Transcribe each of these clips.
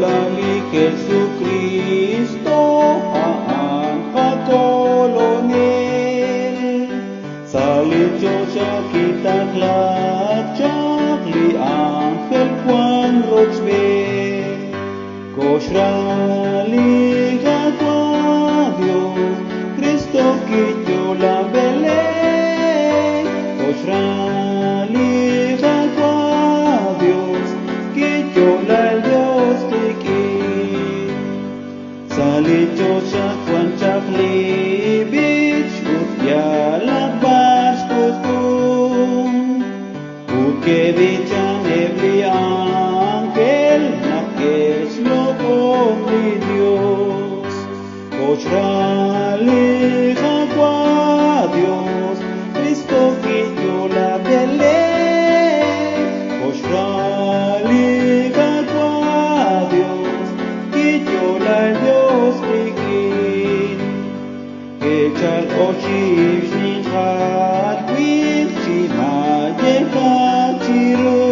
Lali Jesucristo ang kakolonel. Salityo siya kitaklak li Angel Juan Roxbe. Koshrali gagwa Dios, Cristo quitó la Belén. Koshrali gagwa Dios, quitó la Dios tikin. Salityo siya Juan Chaklibich, utyalag bastutun. Ukevichan ebli angel, nakes lobong ni Dios. Koshrali gagwa Dios, Cristo quitó la Belén. Koshrali gagwa Dios, quitó la Dios tikin. Echal oshish nithat kwin shimaye kachiro.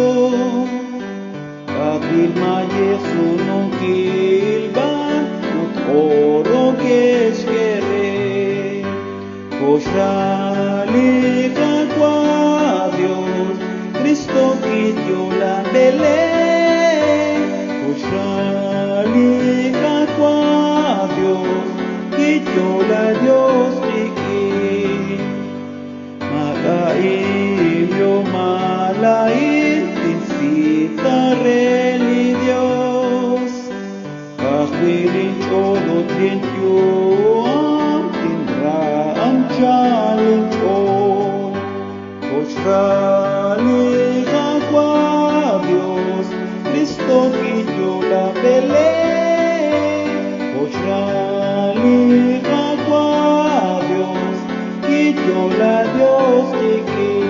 Kapil maye sunong kilban ut oro keskere. Koshrali gagwa Dios, Cristo quitó la Belén. Koshrali gagwa Dios, quitó la Dios tikin. Malaim yo malaim, tinsitare Dios. Kahilin chodot lintyuam, tindra ang chalin chon. Koshrali gagwa Dios, Cristo quitó la Belén. Koshrali gagwa Dios, quitó la Dios tikin.